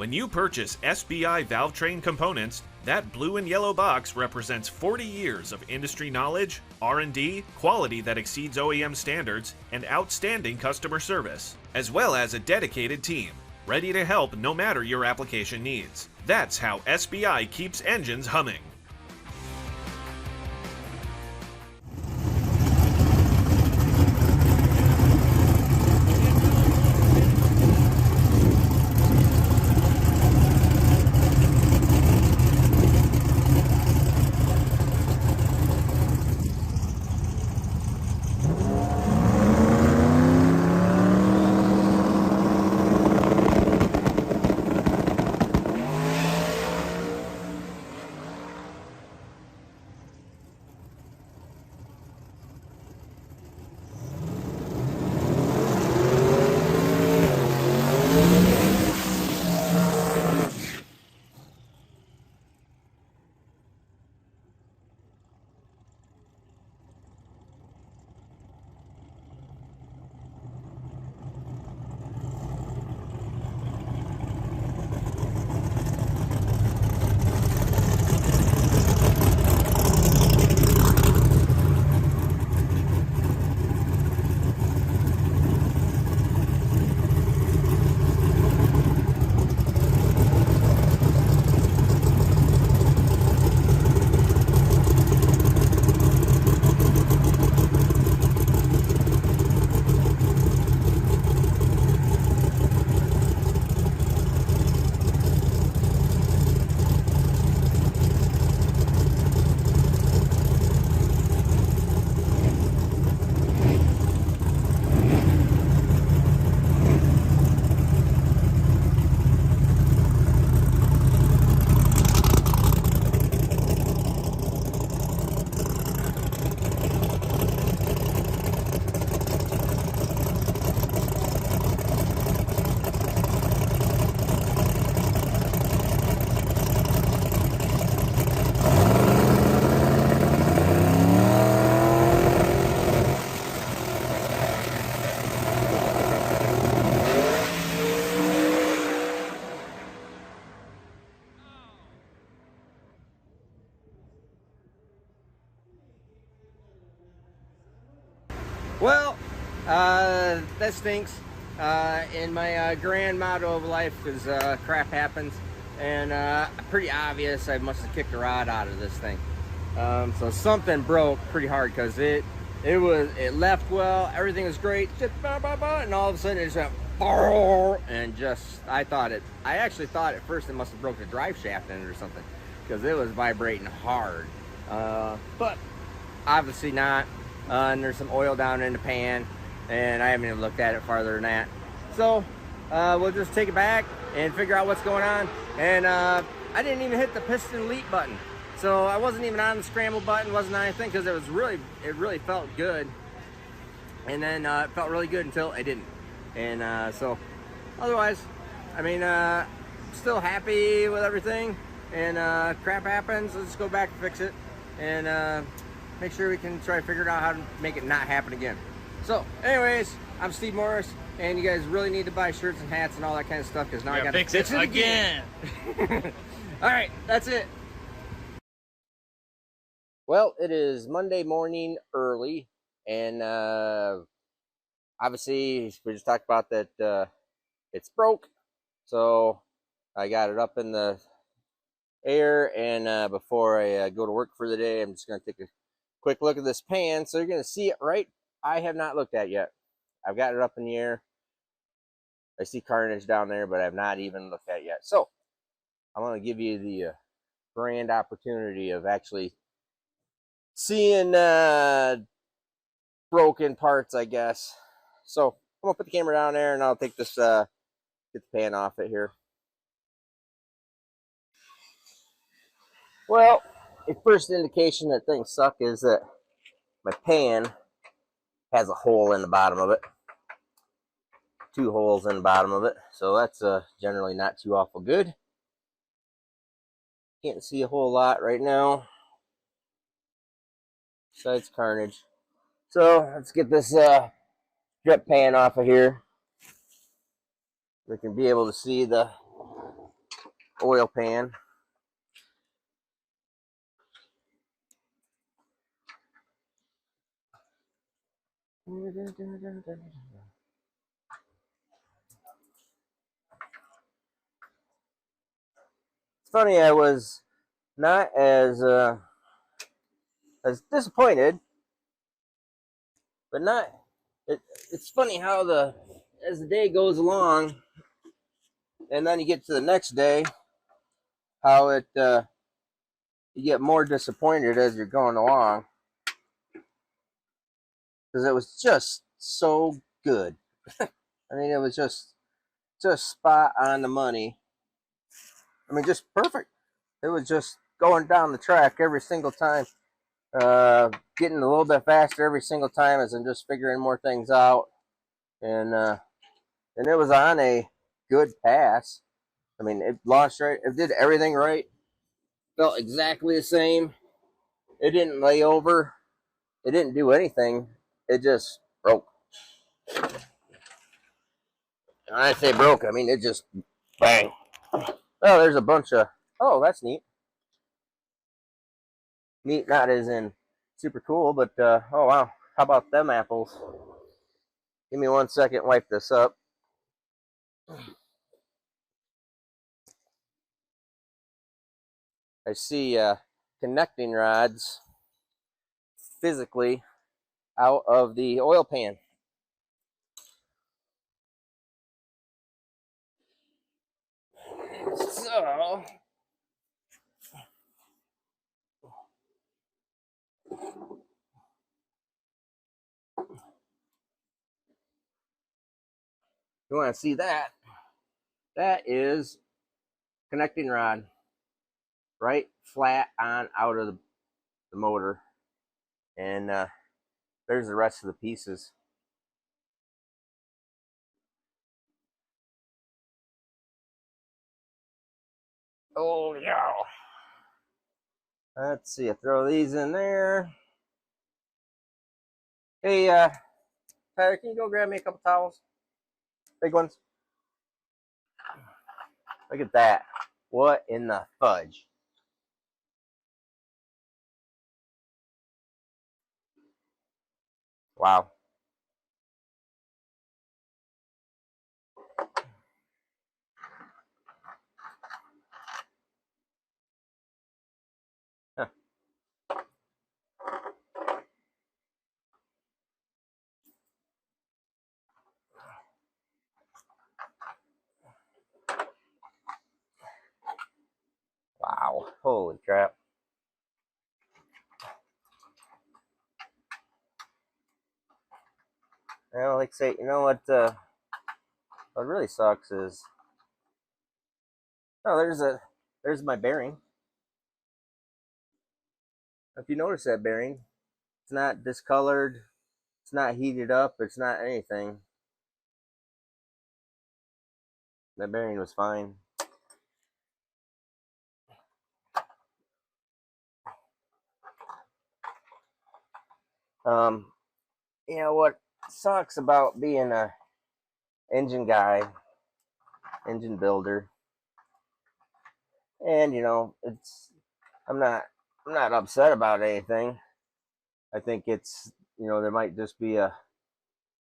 When you purchase SBI valve train components, that blue and yellow box represents 40 years of industry knowledge, R&D, quality that exceeds OEM standards, and outstanding customer service, as well as a dedicated team, ready to help no matter your application needs. That's how SBI keeps engines humming. Well, that stinks. In my grand motto of life is crap happens, and pretty obvious I must have kicked a rod out of this thing. So something broke pretty hard because it left well, everything was great, and all of a sudden it just went and just I actually thought at first it must have broke the drive shaft in it or something because it was vibrating hard, but obviously not. And there's some oil down in the pan, and I haven't even looked at it farther than that. So we'll just take it back and figure out what's going on. And I didn't even hit the piston delete button, so I wasn't even on the scramble button, wasn't on anything, because it really felt good. And then it felt really good until it didn't. And so otherwise, I mean, still happy with everything. And crap happens. Let's go back and fix it, and make sure we can try to figure out how to make it not happen again. So anyways, I'm Steve Morris, and you guys really need to buy shirts and hats and all that kind of stuff, because now I gotta fix it again. All right, that's it. Well, it is Monday morning early, and obviously we just talked about that it's broke, so I got it up in the air, and before I go to work for the day, I'm just going to take a quick look at this pan. So you're going to see it right. I have not looked at yet. I've got it up in the air. I see Carnage down there, but I have not even looked at it yet. So I'm going to give you the grand opportunity of actually seeing broken parts, I guess. So I'm going to put the camera down there, and I'll take this, get the pan off it here. Well, the first indication that things suck is that my pan has a hole in the bottom of it. 2 holes in the bottom of it. So that's generally not too awful good. Can't see a whole lot right now, besides Carnage. So let's get this drip pan off of here. We can be able to see the oil pan. It's funny, I was not as disappointed, but not. It's funny how as the day goes along, and then you get to the next day, how you get more disappointed as you're going along, because it was just so good. I mean, it was just spot on the money. I mean, just perfect. It was just going down the track every single time, getting a little bit faster every single time as I'm just figuring more things out, and it was on a good pass. I mean, it launched right. It did everything right. Felt exactly the same. It didn't lay over. It didn't do anything. It just broke. When I say broke, I mean it just bang. Oh, there's a bunch of. Oh, that's neat. Neat, not as in super cool, but oh wow. How about them apples? Give me 1 second. Wipe this up. I see connecting rods physically out of the oil pan. So you want to see that? That is connecting rod right flat on out of the motor, and there's the rest of the pieces. Oh yeah. Let's see. I throw these in there. Hey, Tyler, can you go grab me a couple towels? Big ones. Look at that. What in the fudge? Wow. Huh. Wow. Holy crap. Well, like I say, you know what really sucks is, oh, there's my bearing. If you notice that bearing, it's not discolored, it's not heated up, it's not anything. That bearing was fine. You know what sucks about being a engine guy, engine builder, and you know, I'm not I'm not upset about anything. I think it's, you know, there might just be a,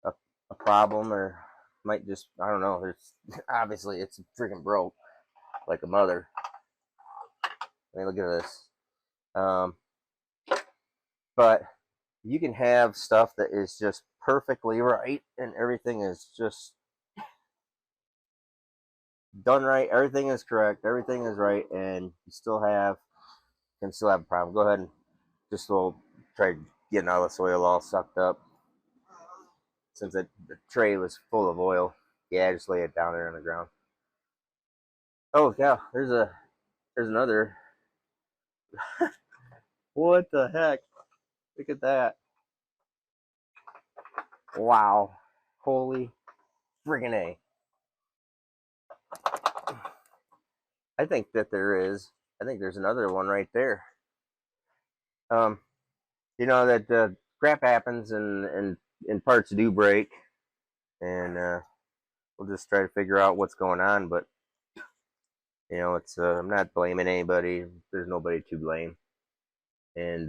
a problem, or might just, I don't know. There's obviously it's freaking broke like a mother. I mean, look at this. Um, but you can have stuff that is just perfectly right, and everything is just done right. Everything is correct. Everything is right, and you still can still have a problem. Go ahead and just will try getting all the soil all sucked up. Since the tray was full of oil, yeah, just lay it down there on the ground. Oh yeah, there's another. What the heck? Look at that! Wow, holy friggin' A! I think that there is. I think there's another one right there. Um, you know that crap happens, and parts do break, and we'll just try to figure out what's going on. But You know, it's I'm not blaming anybody. There's nobody to blame. And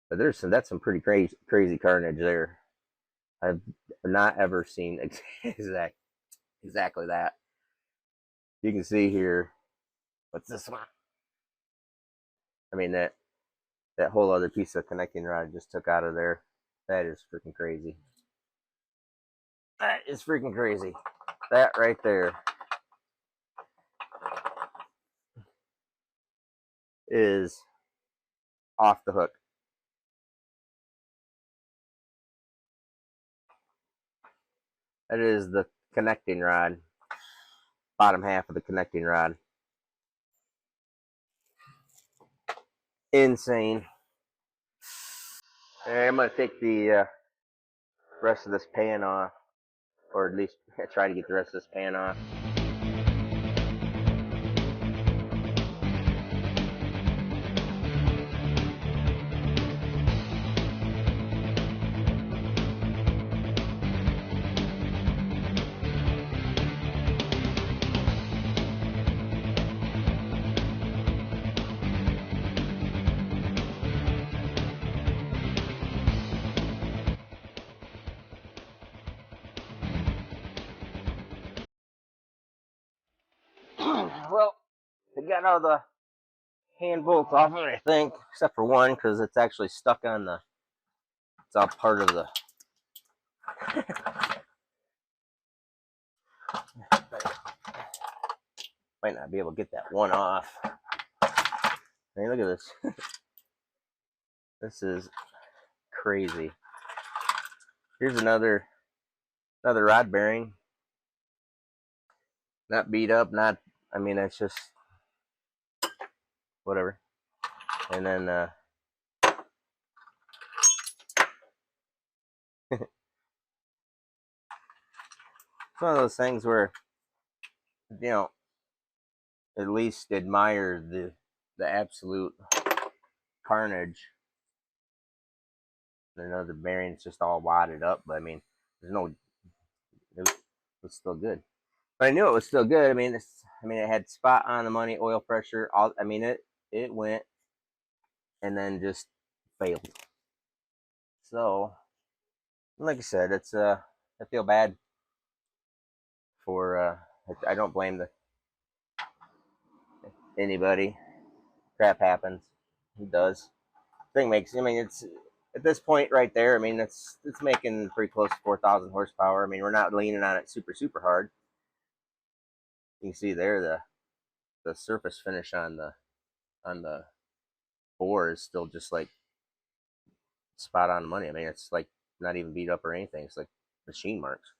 but that's some pretty crazy carnage there. I've not ever seen exactly that. You can see here. What's this one? I mean that whole other piece of connecting rod just took out of there. That is freaking crazy. That is freaking crazy. That right there is off the hook. That is the connecting rod, bottom half of the connecting rod. Insane. Right, I'm gonna take the rest of this pan off, or at least try to get the rest of this pan off. Well, I got all the hand bolts off of it, I think, except for one because it's actually stuck on the. It's all part of the. Might not be able to get that one off. Hey, look at this. This is crazy. Here's another rod bearing. Not beat up, not. I mean, it's just whatever. And then it's one of those things where, you know, at least admire the absolute carnage. I know the bearing's just all wadded up, but I mean, there's no. It was still good. But I knew it was still good. I mean, it had spot on the money, oil pressure. All I mean, it went, and then just failed. So, like I said, it's I feel bad for I don't blame anybody. Crap happens. It does. Thing makes. I mean, it's at this point right there. I mean, it's making pretty close to 4,000 horsepower. I mean, we're not leaning on it super hard. You can see there the surface finish on the bore is still just like spot on the money. I mean, it's like not even beat up or anything. It's like machine marks.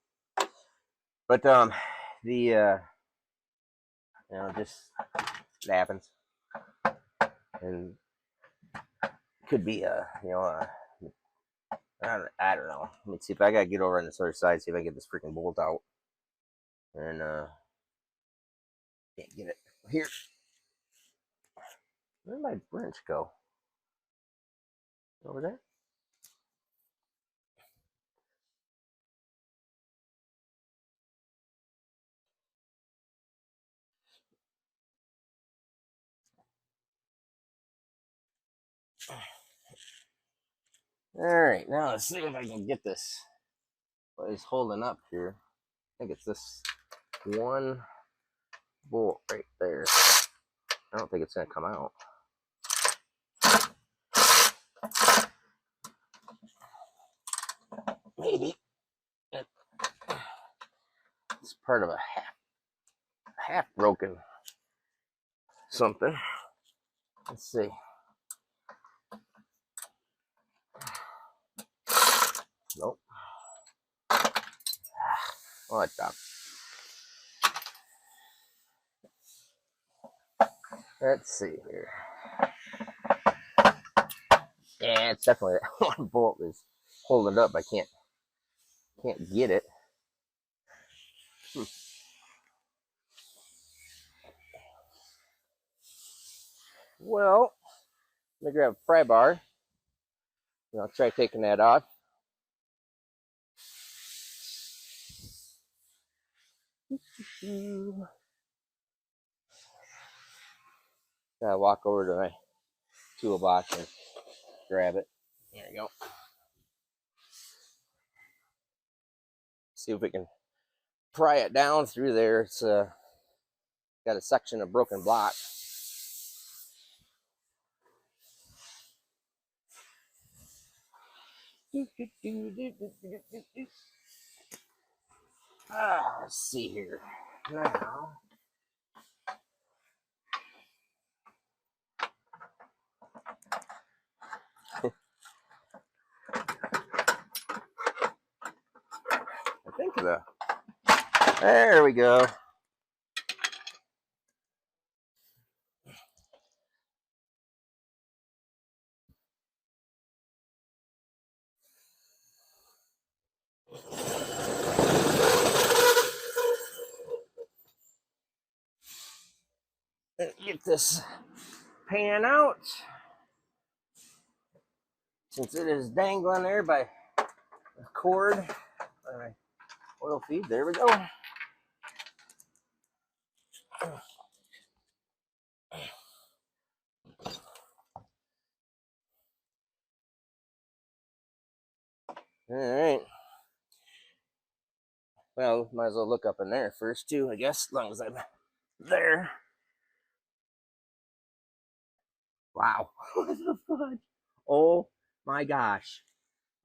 But the you know, just it happens, and could be you know I don't know. Let me see if I gotta get over on this other side. See if I get this freaking bolt out, and can't get it here. Where did my wrench go? Over there. All right, now let's see if I can get this. What is holding up here? I think it's this one bolt right there. I don't think it's gonna come out. Maybe it's part of a half broken something. Let's see. Nope. What the? Let's see here. Yeah, it's definitely that one bolt is holding it up. I can't get it. Well, let me grab a pry bar. And I'll try taking that off. Gotta walk over to my toolbox and grab it. There you go. See if we can pry it down through there. It's got a section of broken block. Let's see here. Now, I think there we go. Get this pan out, since it is dangling there by the cord by my oil feed. There we go. All right. Well, might as well look up in there first too, I guess, as long as I'm there. Wow. What the fudge? Oh my gosh.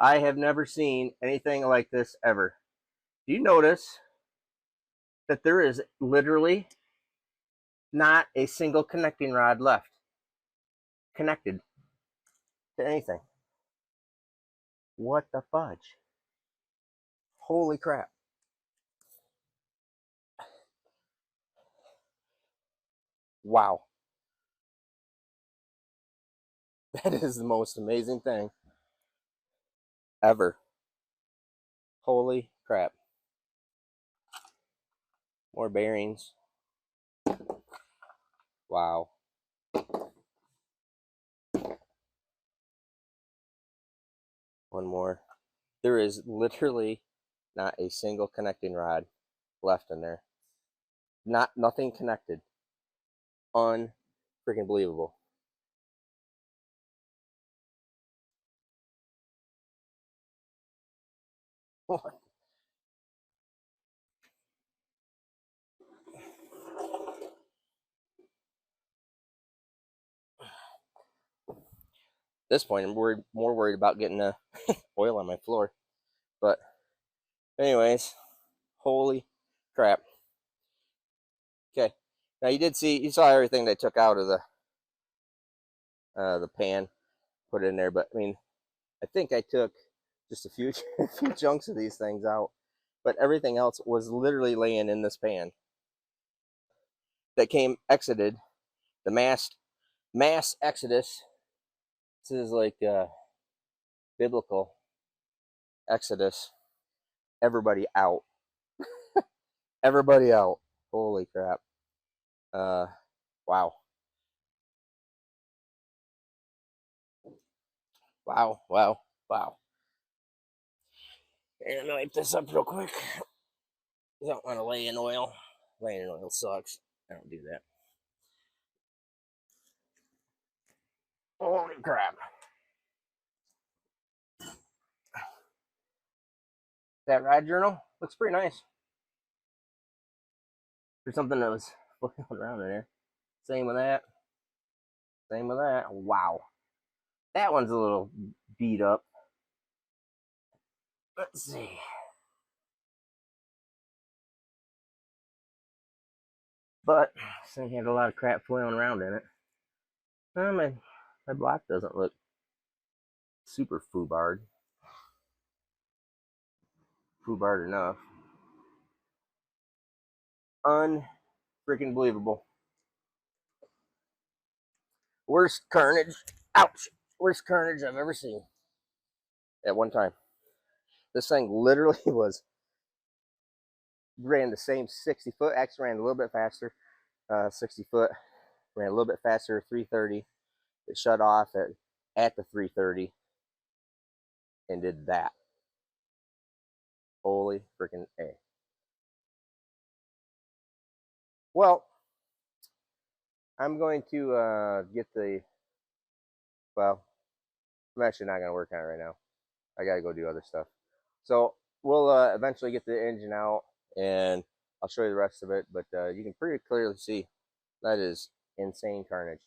I have never seen anything like this ever. Do you notice that there is literally not a single connecting rod left connected to anything? What the fudge? Holy crap. Wow. That is the most amazing thing ever. Holy crap. More bearings. Wow. One more. There is literally not a single connecting rod left in there. Nothing connected. Unfreaking believable. What? At this point, I'm more worried about getting oil on my floor. But anyways, holy crap. Okay. Now you saw everything they took out of the pan, put it in there. But I mean, I think I took just a few chunks of these things out. But everything else was literally laying in this pan that exited the mass exodus. This is like biblical exodus. Everybody out. Everybody out. Holy crap. Wow. Wow. Wow. Wow. And I'm gonna wipe this up real quick. You don't want to lay in oil. Laying in oil sucks. I don't do that. Holy crap. That ride journal looks pretty nice. For something that was floating around in there. Same with that. Same with that. Wow. That one's a little beat up. Let's see. But this thing had a lot of crap flailing around in it. My block doesn't look super foobarred. Foobarred enough. Unfreaking believable. Worst carnage. Ouch. Worst carnage I've ever seen. At one time. This thing literally ran the same 60 foot. Actually ran a little bit faster. 60 foot. Ran a little bit faster. 330. It shut off at the 330. And did that. Holy freaking A. Well, I'm going to get the, well, I'm actually not going to work on it right now. I got to go do other stuff. So we'll eventually get the engine out, and I'll show you the rest of it. But you can pretty clearly see that is insane carnage.